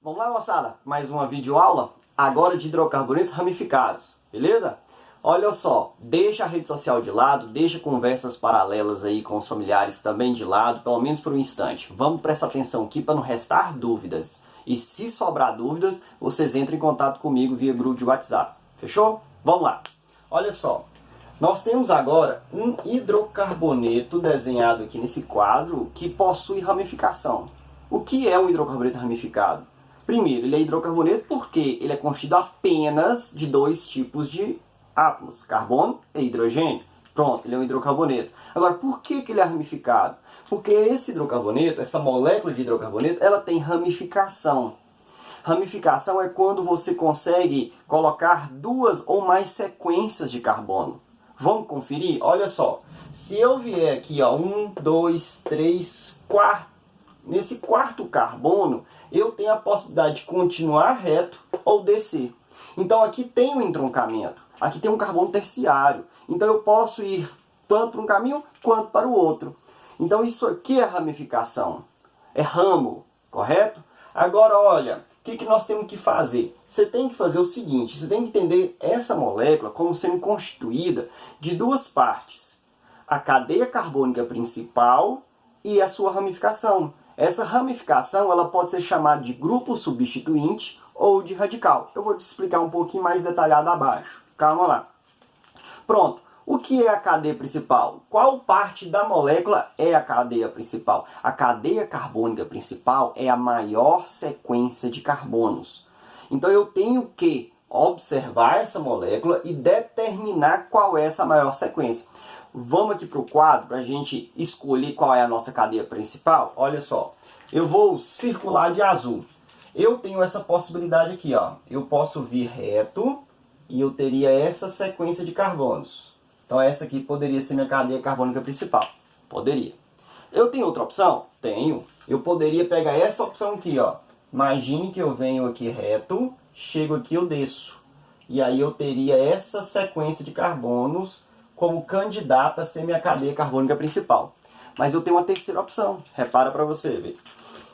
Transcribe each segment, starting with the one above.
Vamos lá, moçada, mais uma videoaula, agora de hidrocarbonetos ramificados, beleza? Olha só, deixa a rede social de lado, deixa conversas paralelas aí com os familiares também de lado, pelo menos por um instante. Vamos prestar atenção aqui para não restar dúvidas. E se sobrar dúvidas, vocês entram em contato comigo via grupo de WhatsApp, fechou? Vamos lá. Olha só, nós temos agora um hidrocarboneto desenhado aqui nesse quadro que possui ramificação. O que é um hidrocarboneto ramificado? Primeiro, ele é hidrocarboneto porque ele é constituído apenas de dois tipos de átomos, carbono e hidrogênio. Pronto, ele é um hidrocarboneto. Agora, por que ele é ramificado? Porque esse hidrocarboneto, essa molécula de hidrocarboneto, ela tem ramificação. Ramificação é quando você consegue colocar duas ou mais sequências de carbono. Vamos conferir? Olha só, se eu vier aqui, ó, 1, 2, 3, 4, nesse quarto carbono, eu tenho a possibilidade de continuar reto ou descer. Então aqui tem um entroncamento, aqui tem um carbono terciário. Então eu posso ir tanto para um caminho quanto para o outro. Então isso aqui é ramificação, é ramo, correto? Agora olha, o que nós temos que fazer? Você tem que fazer o seguinte, você tem que entender essa molécula como sendo constituída de duas partes. A cadeia carbônica principal e a sua ramificação. Essa ramificação ela pode ser chamada de grupo substituinte ou de radical. Eu vou te explicar um pouquinho mais detalhado abaixo. Calma lá. Pronto. O que é a cadeia principal? Qual parte da molécula é a cadeia principal? A cadeia carbônica principal é a maior sequência de carbonos. Então eu tenho que observar essa molécula e determinar qual é essa maior sequência. Vamos aqui para o quadro para a gente escolher qual é a nossa cadeia principal. Olha só, eu vou circular de azul. Eu tenho essa possibilidade aqui, ó. Eu posso vir reto e eu teria essa sequência de carbonos. Então essa aqui poderia ser minha cadeia carbônica principal. Poderia. Eu tenho outra opção? Tenho. Eu poderia pegar essa opção aqui, ó. Imagine que eu venho aqui reto, chego aqui, eu desço. E aí eu teria essa sequência de carbonos como candidata a ser minha cadeia carbônica principal. Mas eu tenho uma terceira opção. Repara para você ver.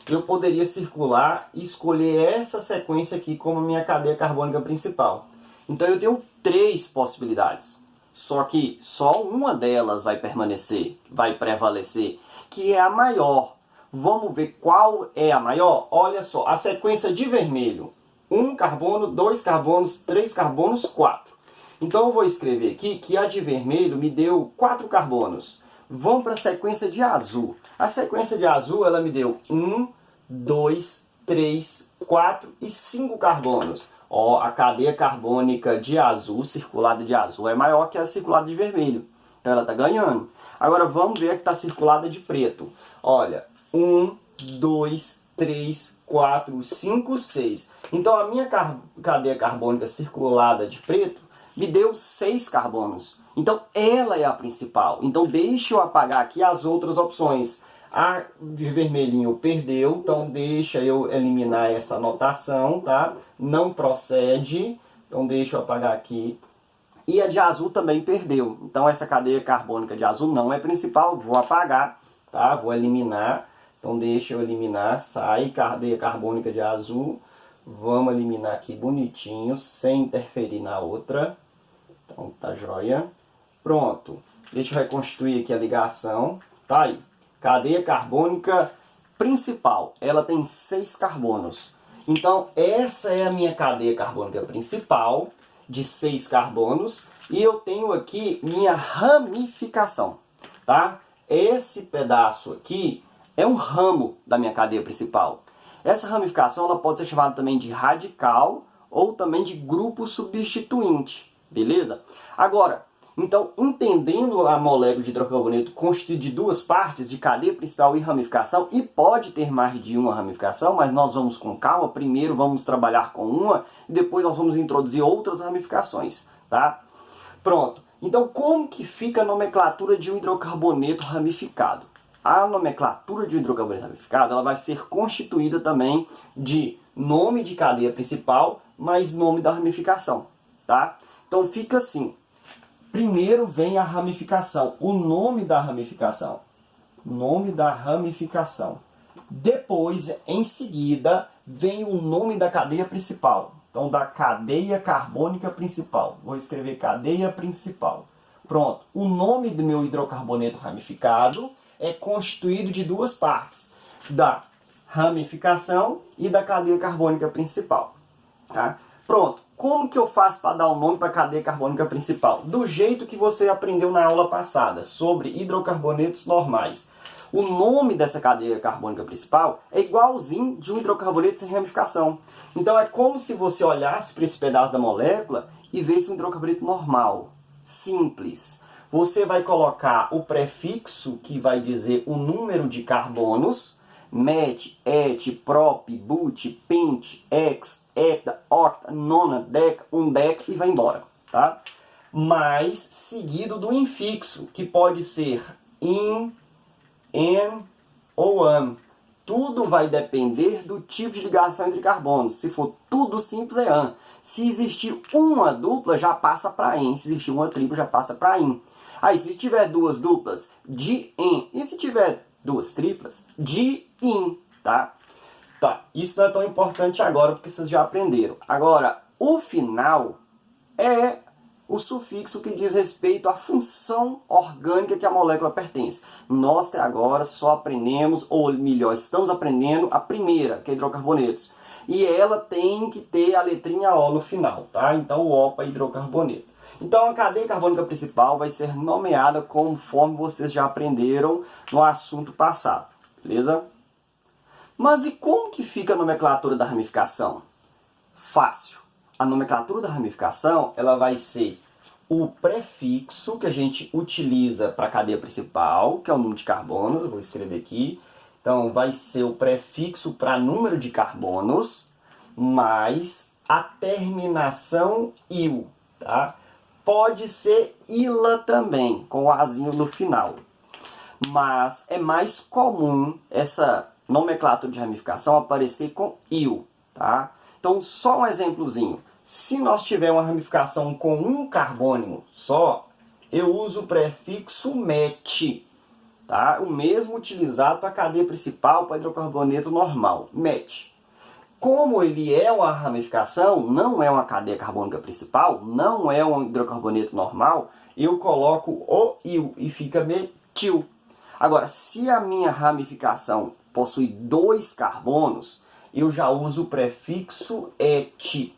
Eu poderia circular e escolher essa sequência aqui como minha cadeia carbônica principal. Então eu tenho três possibilidades. Só que só uma delas vai permanecer, vai prevalecer, que é a maior. Vamos ver qual é a maior? Olha só, a sequência de vermelho. 1 carbono, 2 carbonos, 3 carbonos, 4. Então eu vou escrever aqui que a de vermelho me deu 4 carbonos. Vamos para a sequência de azul. A sequência de azul ela me deu 1, 2, 3, 4 e 5 carbonos. Ó, a cadeia carbônica de azul, circulada de azul, é maior que a circulada de vermelho. Então ela está ganhando. Agora vamos ver a que está circulada de preto. Olha, 1, 2, 3, 4, 5, 6. Então a minha cadeia carbônica circulada de preto me deu 6 carbonos. Então ela é a principal. Então deixa eu apagar aqui as outras opções. A de vermelhinho perdeu, então deixa eu eliminar essa anotação, tá? Não procede, então deixa eu apagar aqui. E a de azul também perdeu. Então essa cadeia carbônica de azul não é principal, vou apagar, tá? Vou eliminar. Então deixa eu eliminar, sai cadeia carbônica de azul. Vamos eliminar aqui bonitinho, sem interferir na outra. Então tá joia. Pronto. Deixa eu reconstruir aqui a ligação. Tá aí. Cadeia carbônica principal. Ela tem 6 carbonos. Então essa é a minha cadeia carbônica principal, de 6 carbonos. E eu tenho aqui minha ramificação. Tá? Esse pedaço aqui é um ramo da minha cadeia principal. Essa ramificação ela pode ser chamada também de radical ou também de grupo substituinte, beleza? Agora, então, entendendo a molécula de hidrocarboneto constituída de duas partes, de cadeia principal e ramificação, e pode ter mais de uma ramificação, mas nós vamos com calma, primeiro vamos trabalhar com uma, e depois nós vamos introduzir outras ramificações, tá? Pronto. Então, como que fica a nomenclatura de um hidrocarboneto ramificado? A nomenclatura de hidrocarboneto ramificado ela vai ser constituída também de nome de cadeia principal mais nome da ramificação, tá? Então fica assim. Primeiro vem a ramificação, o nome da ramificação. Nome da ramificação. Depois, em seguida, vem o nome da cadeia principal. Então, da cadeia carbônica principal. Vou escrever cadeia principal. Pronto. O nome do meu hidrocarboneto ramificado é constituído de duas partes. Da ramificação e da cadeia carbônica principal. Tá? Pronto. Como que eu faço para dar o nome para a cadeia carbônica principal? Do jeito que você aprendeu na aula passada, sobre hidrocarbonetos normais. O nome dessa cadeia carbônica principal é igualzinho de um hidrocarboneto sem ramificação. Então é como se você olhasse para esse pedaço da molécula e visse um hidrocarboneto normal, simples. Você vai colocar o prefixo que vai dizer o número de carbonos, met, et, prop, but, pent, hex, hepta, octa, nona, deca, undeca e vai embora, tá? Mas seguido do infixo, que pode ser in, en ou an. Tudo vai depender do tipo de ligação entre carbonos. Se for tudo simples, é an. Se existir uma dupla, já passa para en. Se existir uma tripla, já passa para in. Aí, se tiver duas duplas, de en. E se tiver duas triplas, de in, tá? Tá, isso não é tão importante agora, porque vocês já aprenderam. Agora, o final é o sufixo que diz respeito à função orgânica que a molécula pertence. Nós até agora só aprendemos, ou melhor, estamos aprendendo a primeira, que é hidrocarbonetos. E ela tem que ter a letrinha O no final, tá? Então o O para hidrocarboneto. Então a cadeia carbônica principal vai ser nomeada conforme vocês já aprenderam no assunto passado, beleza? Mas e como que fica a nomenclatura da ramificação? Fácil. A nomenclatura da ramificação, ela vai ser o prefixo que a gente utiliza para a cadeia principal, que é o número de carbonos, eu vou escrever aqui. Então, vai ser o prefixo para número de carbonos, mais a terminação -il, tá? Pode ser -ila também, com o azinho no final. Mas é mais comum essa nomenclatura de ramificação aparecer com -il, tá? Então, só um exemplozinho. Se nós tivermos uma ramificação com um carbônimo só, eu uso o prefixo met, tá? O mesmo utilizado para a cadeia principal, para hidrocarboneto normal, met. Como ele é uma ramificação, não é uma cadeia carbônica principal, não é um hidrocarboneto normal, eu coloco o -il e fica metil. Agora, se a minha ramificação possui dois carbonos, eu já uso o prefixo et,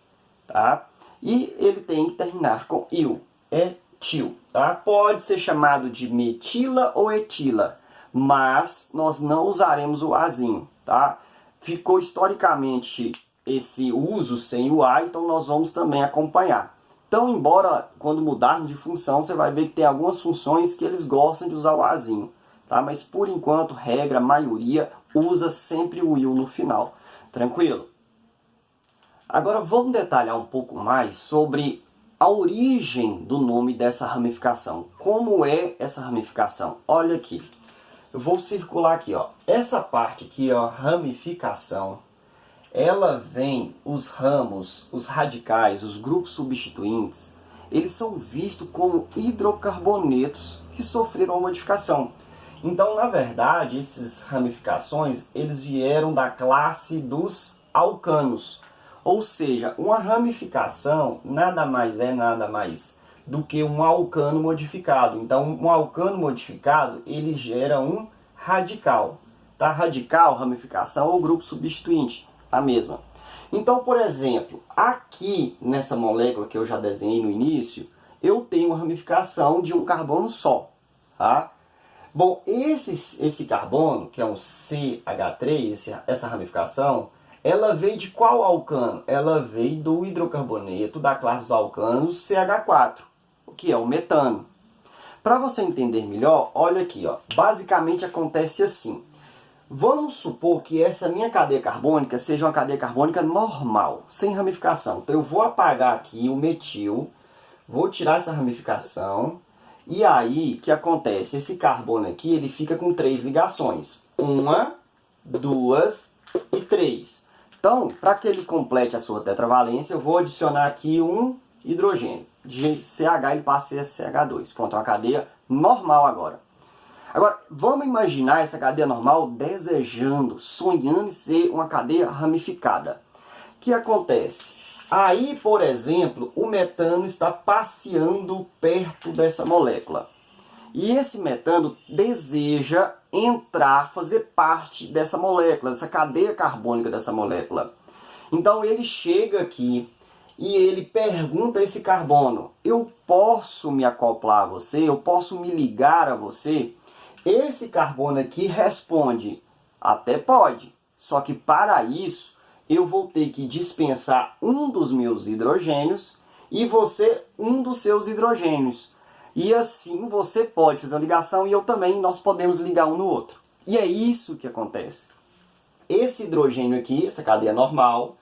tá? E ele tem que terminar com -il, etil, tá? Pode ser chamado de metila ou etila, mas nós não usaremos o azinho, tá? Ficou historicamente esse uso sem o A, então nós vamos também acompanhar. Então, embora quando mudarmos de função, você vai ver que tem algumas funções que eles gostam de usar o azinho, tá? Mas por enquanto, regra, a maioria usa sempre o -il no final. Tranquilo? Agora vamos detalhar um pouco mais sobre a origem do nome dessa ramificação. Como é essa ramificação? Olha aqui. Eu vou circular aqui, ó. Essa parte aqui, ó, ramificação, ela vem, os ramos, os radicais, os grupos substituintes, eles são vistos como hidrocarbonetos que sofreram uma modificação. Então, na verdade, essas ramificações, eles vieram da classe dos alcanos. Ou seja, uma ramificação nada mais do que um alcano modificado. Então, um alcano modificado, ele gera um radical. Tá? Radical, ramificação ou grupo substituinte, a mesma. Então, por exemplo, aqui nessa molécula que eu já desenhei no início, eu tenho uma ramificação de um carbono só. Tá? Bom, esse carbono, que é um CH3, essa ramificação, ela veio de qual alcano? Ela veio do hidrocarboneto da classe dos alcanos CH4, que é o metano. Para você entender melhor, olha aqui, ó. Basicamente acontece assim. Vamos supor que essa minha cadeia carbônica seja uma cadeia carbônica normal, sem ramificação. Então eu vou apagar aqui o metil, vou tirar essa ramificação, e aí o que acontece? Esse carbono aqui ele fica com 3 ligações. 1, 2 e 3. Então, para que ele complete a sua tetravalência, eu vou adicionar aqui um hidrogênio. De CH ele passa a ser CH2. Pronto, é uma cadeia normal agora. Agora, vamos imaginar essa cadeia normal desejando, sonhando em ser uma cadeia ramificada. O que acontece? Aí, por exemplo, o metano está passeando perto dessa molécula. E esse metano deseja entrar, fazer parte dessa molécula, dessa cadeia carbônica dessa molécula. Então ele chega aqui e ele pergunta a esse carbono: eu posso me acoplar a você? Eu posso me ligar a você? Esse carbono aqui responde: até pode, só que para isso eu vou ter que dispensar um dos meus hidrogênios e você um dos seus hidrogênios. E assim você pode fazer uma ligação e eu também, nós podemos ligar um no outro. E é isso que acontece. Esse hidrogênio aqui, essa cadeia normal,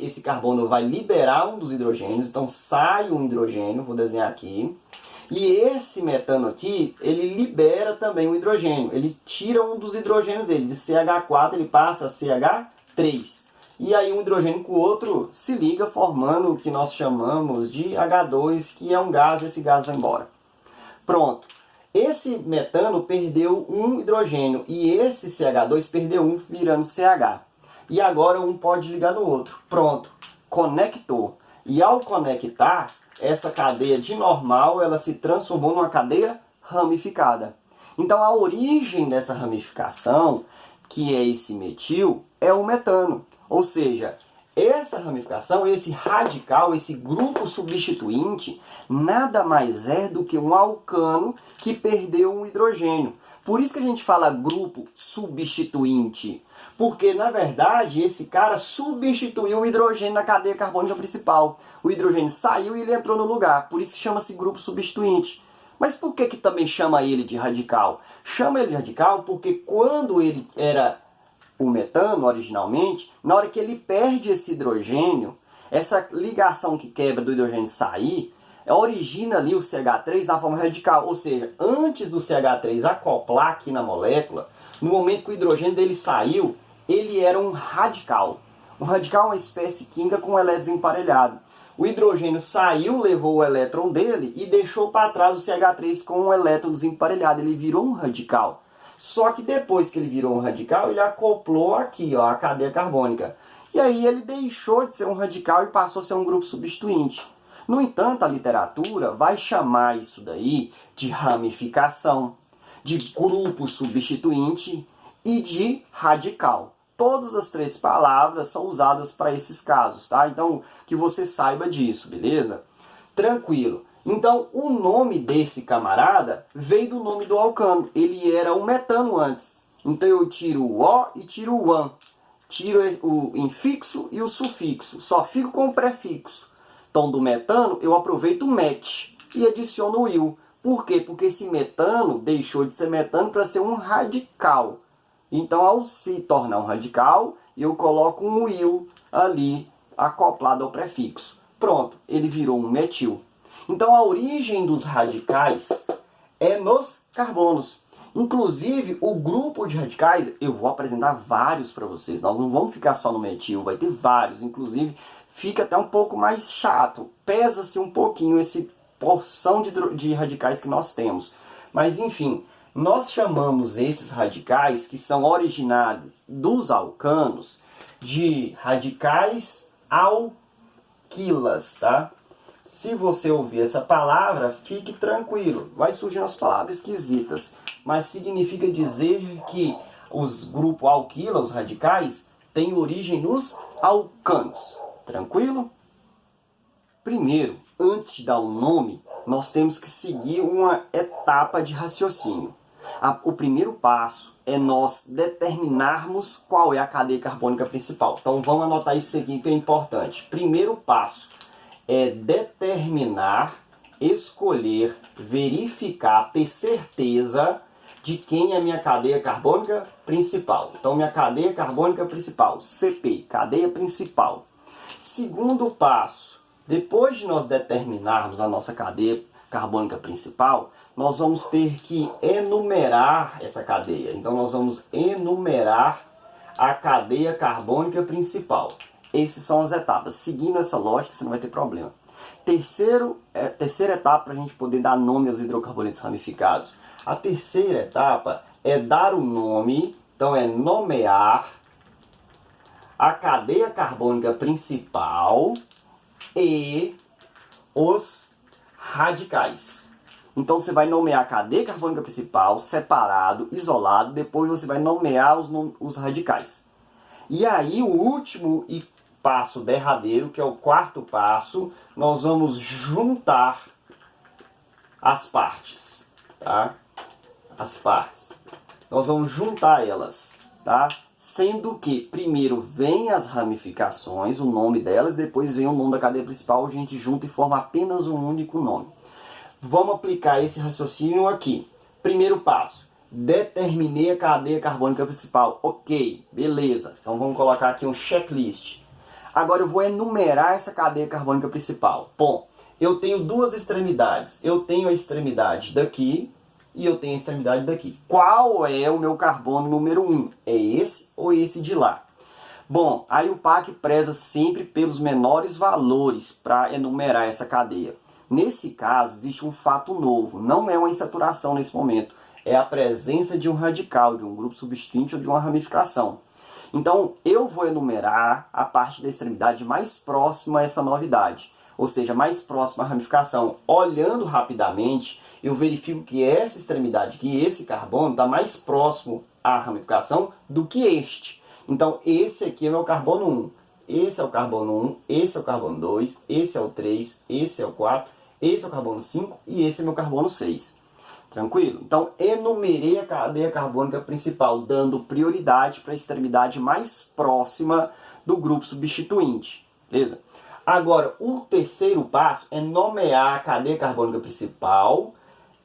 esse carbono vai liberar um dos hidrogênios, então sai um hidrogênio, vou desenhar aqui. E esse metano aqui, ele libera também um hidrogênio. Ele tira um dos hidrogênios dele, de CH4 ele passa a CH3. E aí um hidrogênio com o outro se liga, formando o que nós chamamos de H2, que é um gás, esse gás vai embora. Pronto. Esse metano perdeu um hidrogênio e esse CH2 perdeu um, virando CH. E agora um pode ligar no outro. Pronto. Conectou. E ao conectar, essa cadeia de normal, ela se transformou numa cadeia ramificada. Então a origem dessa ramificação, que é esse metil, é o metano. Ou seja, essa ramificação, esse radical, esse grupo substituinte, nada mais é do que um alcano que perdeu um hidrogênio. Por isso que a gente fala grupo substituinte. Porque, na verdade, esse cara substituiu o hidrogênio na cadeia carbônica principal. O hidrogênio saiu e ele entrou no lugar. Por isso que chama-se grupo substituinte. Mas por que também chama ele de radical? Chama ele de radical porque quando ele era o metano originalmente, na hora que ele perde esse hidrogênio, essa ligação que quebra do hidrogênio sair, origina ali o CH3 na forma radical. Ou seja, antes do CH3 acoplar aqui na molécula, no momento que o hidrogênio dele saiu, ele era um radical. Um radical é uma espécie química com elétrons emparelhados. O hidrogênio saiu, levou o elétron dele e deixou para trás o CH3 com um elétron desemparelhado. Ele virou um radical. Só que depois que ele virou um radical, ele acoplou aqui, ó, a cadeia carbônica. E aí ele deixou de ser um radical e passou a ser um grupo substituinte. No entanto, a literatura vai chamar isso daí de ramificação, de grupo substituinte e de radical. Todas as três palavras são usadas para esses casos, tá? Então, que você saiba disso, beleza? Tranquilo. Então, o nome desse camarada veio do nome do alcano. Ele era um metano antes. Então, eu tiro o O e tiro o AN. Tiro o infixo e o sufixo. Só fico com o prefixo. Então, do metano, eu aproveito o met e adiciono o il. Por quê? Porque esse metano deixou de ser metano para ser um radical. Então, ao se tornar um radical, eu coloco um il ali acoplado ao prefixo. Pronto, ele virou um metil. Então, a origem dos radicais é nos carbonos. Inclusive, o grupo de radicais, eu vou apresentar vários para vocês. Nós não vamos ficar só no metil, vai ter vários. Inclusive, fica até um pouco mais chato. Pesa-se um pouquinho essa porção de radicais que nós temos. Mas, enfim, nós chamamos esses radicais, que são originados dos alcanos, de radicais alquilas, tá? Se você ouvir essa palavra, fique tranquilo. Vai surgir umas palavras esquisitas. Mas significa dizer que os grupos alquila, os radicais, têm origem nos alcanos. Tranquilo? Primeiro, antes de dar um nome, nós temos que seguir uma etapa de raciocínio. O primeiro passo é nós determinarmos qual é a cadeia carbônica principal. Então vamos anotar isso aqui que é importante. Primeiro passo é determinar, escolher, verificar, ter certeza de quem é a minha cadeia carbônica principal. Então, minha cadeia carbônica principal, CP, cadeia principal. Segundo passo, depois de nós determinarmos a nossa cadeia carbônica principal, nós vamos ter que enumerar essa cadeia. Então, nós vamos enumerar a cadeia carbônica principal. Essas são as etapas. Seguindo essa lógica, você não vai ter problema. Terceira etapa para a gente poder dar nome aos hidrocarbonetos ramificados. A terceira etapa é dar o nome, então é nomear a cadeia carbônica principal e os radicais. Então você vai nomear a cadeia carbônica principal, separado, isolado, depois você vai nomear os radicais. E aí o último passo derradeiro, que é o quarto passo, nós vamos juntar as partes, tá? As partes. Nós vamos juntar elas, tá? Sendo que primeiro vem as ramificações, o nome delas, depois vem o nome da cadeia principal, a gente junta e forma apenas um único nome. Vamos aplicar esse raciocínio aqui. Primeiro passo, determinei a cadeia carbônica principal. Ok, beleza. Então vamos colocar aqui um checklist. Agora eu vou enumerar essa cadeia carbônica principal. Bom, eu tenho duas extremidades. Eu tenho a extremidade daqui e eu tenho a extremidade daqui. Qual é o meu carbono número 1? É esse ou esse de lá? Bom, aí o PAC preza sempre pelos menores valores para enumerar essa cadeia. Nesse caso, existe um fato novo. Não é uma insaturação nesse momento. É a presença de um radical, de um grupo substituinte ou de uma ramificação. Então, eu vou enumerar a parte da extremidade mais próxima a essa novidade. Ou seja, mais próxima à ramificação. Olhando rapidamente, eu verifico que essa extremidade, que esse carbono, está mais próximo à ramificação do que este. Então, esse aqui é meu carbono 1. Esse é o carbono 1, esse é o carbono 2, esse é o 3, esse é o 4, esse é o carbono 5 e esse é meu carbono 6. Tranquilo? Então, enumerei a cadeia carbônica principal, dando prioridade para a extremidade mais próxima do grupo substituinte. Beleza? Agora, o terceiro passo é nomear a cadeia carbônica principal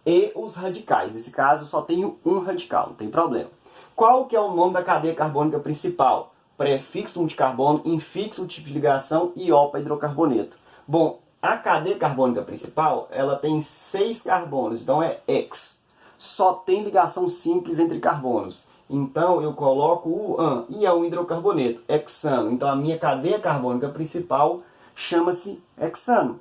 e os radicais. Nesse caso, eu só tenho um radical, não tem problema. Qual que é o nome da cadeia carbônica principal? Prefixo multicarbono, infixo tipo de ligação e OPA hidrocarboneto. Bom, a cadeia carbônica principal, ela tem 6 carbonos, então é X. Só tem ligação simples entre carbonos. Então eu coloco o AN e é um hidrocarboneto, hexano. Então a minha cadeia carbônica principal chama-se hexano.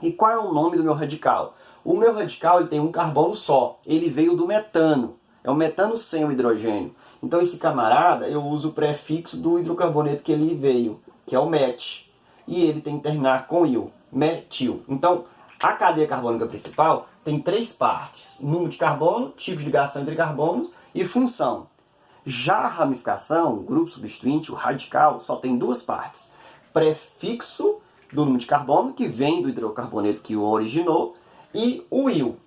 E qual é o nome do meu radical? O meu radical ele tem um carbono só, ele veio do metano. É o metano sem o hidrogênio. Então esse camarada, eu uso o prefixo do hidrocarboneto que ele veio, que é o met. E ele tem que terminar com il, metil. Então, a cadeia carbônica principal tem 3 partes. Número de carbono, tipo de ligação entre carbonos e função. Já a ramificação, o grupo substituinte, o radical, só tem 2 partes. Prefixo do número de carbono, que vem do hidrocarboneto que o originou, e o il.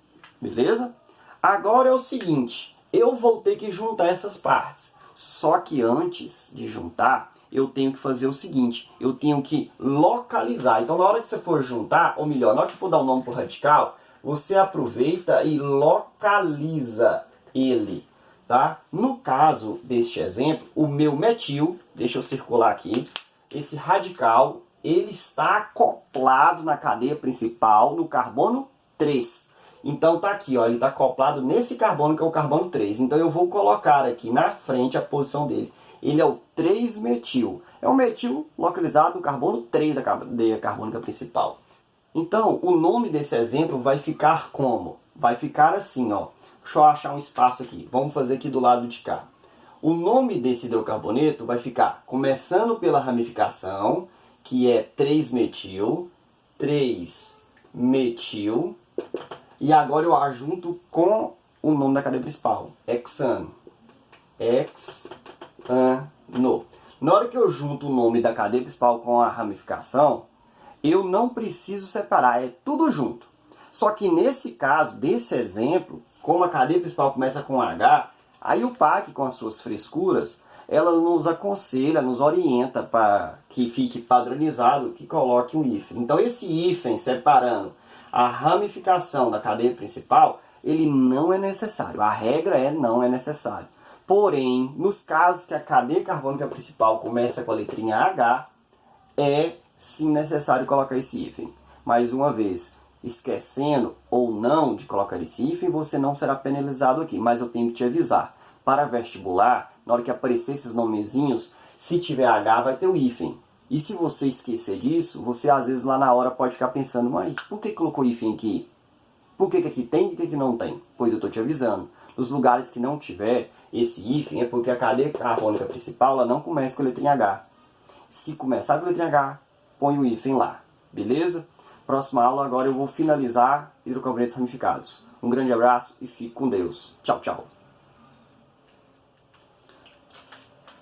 Beleza? Agora é o seguinte, eu vou ter que juntar essas partes. Só que antes de juntar, eu tenho que fazer o seguinte, eu tenho que localizar. Então, na hora que você for juntar, ou melhor, na hora que for dar o nome para o radical, você aproveita e localiza ele. Tá? No caso deste exemplo, o meu metil, deixa eu circular aqui, esse radical, ele está acoplado na cadeia principal, no carbono 3. Então tá aqui, ó, ele está acoplado nesse carbono que é o carbono 3. Então eu vou colocar aqui na frente a posição dele. Ele é o 3-metil. É um metil localizado no carbono 3 da cadeia carbônica principal. Então, o nome desse exemplo vai ficar como? Vai ficar assim, ó. Deixa eu achar um espaço aqui. Vamos fazer aqui do lado de cá. O nome desse hidrocarboneto vai ficar começando pela ramificação, que é 3-metil, 3-metil. E agora eu ajunto com o nome da cadeia principal, hexano. Hexano. Na hora que eu junto o nome da cadeia principal com a ramificação, eu não preciso separar, é tudo junto. Só que nesse caso, desse exemplo, como a cadeia principal começa com H, aí o PAC, com as suas frescuras, ela nos aconselha, nos orienta para que fique padronizado, que coloque um hífen. Então esse hífen separando a ramificação da cadeia principal, ele não é necessário. A regra é não é necessário. Porém, nos casos que a cadeia carbônica principal começa com a letrinha H, é sim necessário colocar esse hífen. Mais uma vez, esquecendo ou não de colocar esse hífen, você não será penalizado aqui. Mas eu tenho que te avisar. Para vestibular, na hora que aparecer esses nomezinhos, se tiver H, vai ter o hífen. E se você esquecer disso, você às vezes lá na hora pode ficar pensando, mas por que colocou hífen aqui? Por que aqui tem e que aqui não tem? Pois eu estou te avisando. Nos lugares que não tiver esse hífen é porque a cadeia carbônica principal ela não começa com a letrinha H. Se começar com a letrinha H, põe o hífen lá. Beleza? Próxima aula agora eu vou finalizar hidrocarbonetos ramificados. Um grande abraço e fique com Deus. Tchau, tchau.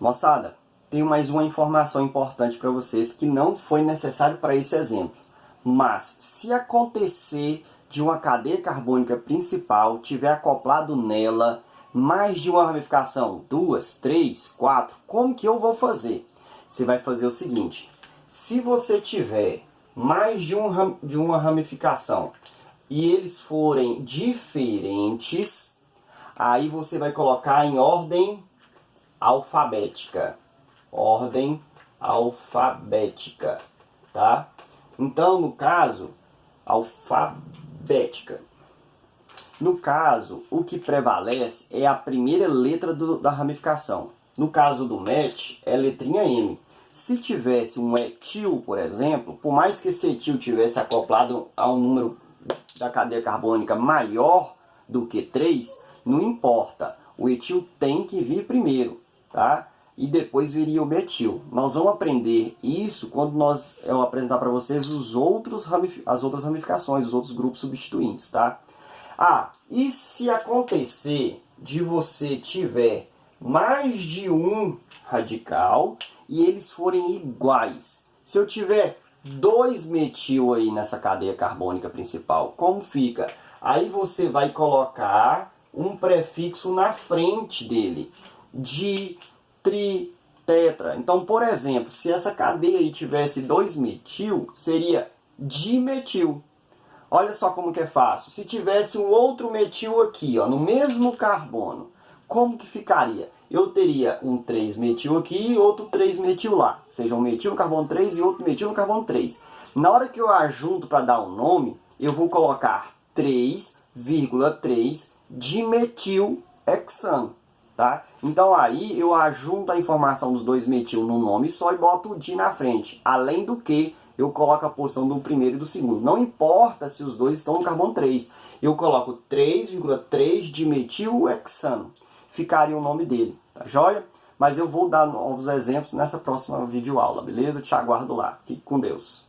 Moçada, tenho mais uma informação importante para vocês que não foi necessário para esse exemplo. Mas, se acontecer de uma cadeia carbônica principal tiver acoplado nela mais de uma ramificação, 2, 3, 4, como que eu vou fazer? Você vai fazer o seguinte, se você tiver mais de uma ramificação e eles forem diferentes, aí você vai colocar em ordem alfabética. Ordem alfabética, tá? Então, no caso, alfabética. No caso, o que prevalece é a primeira letra da ramificação. No caso do MET, é a letrinha M. Se tivesse um etil, por exemplo, por mais que esse etil tivesse acoplado a um número da cadeia carbônica maior do que 3, não importa. O etil tem que vir primeiro, tá? E depois viria o metil. Nós vamos aprender isso quando eu apresentar para vocês as outras ramificações, os outros grupos substituintes, tá? Ah, e se acontecer de você tiver mais de um radical e eles forem iguais? Se eu tiver 2 metil aí nessa cadeia carbônica principal, como fica? Aí você vai colocar um prefixo na frente dele, di, tri, tetra. Então, por exemplo, se essa cadeia aí tivesse 2 metil, seria dimetil. Olha só como que é fácil. Se tivesse um outro metil aqui, ó, no mesmo carbono, como que ficaria? Eu teria um 3-metil aqui e outro 3-metil lá. Ou seja, um metil no carbono 3 e outro metil no carbono 3. Na hora que eu ajunto para dar um nome, eu vou colocar 3,3 dimetilhexano. Tá? Então aí eu ajunto a informação dos 2 metil num nome só e boto o di na frente. Além do que, eu coloco a posição do primeiro e do segundo. Não importa se os dois estão no carbono 3. Eu coloco 3,3 dimetilhexano. Ficaria o nome dele, tá joia? Mas eu vou dar novos exemplos nessa próxima videoaula, beleza? Te aguardo lá. Fique com Deus.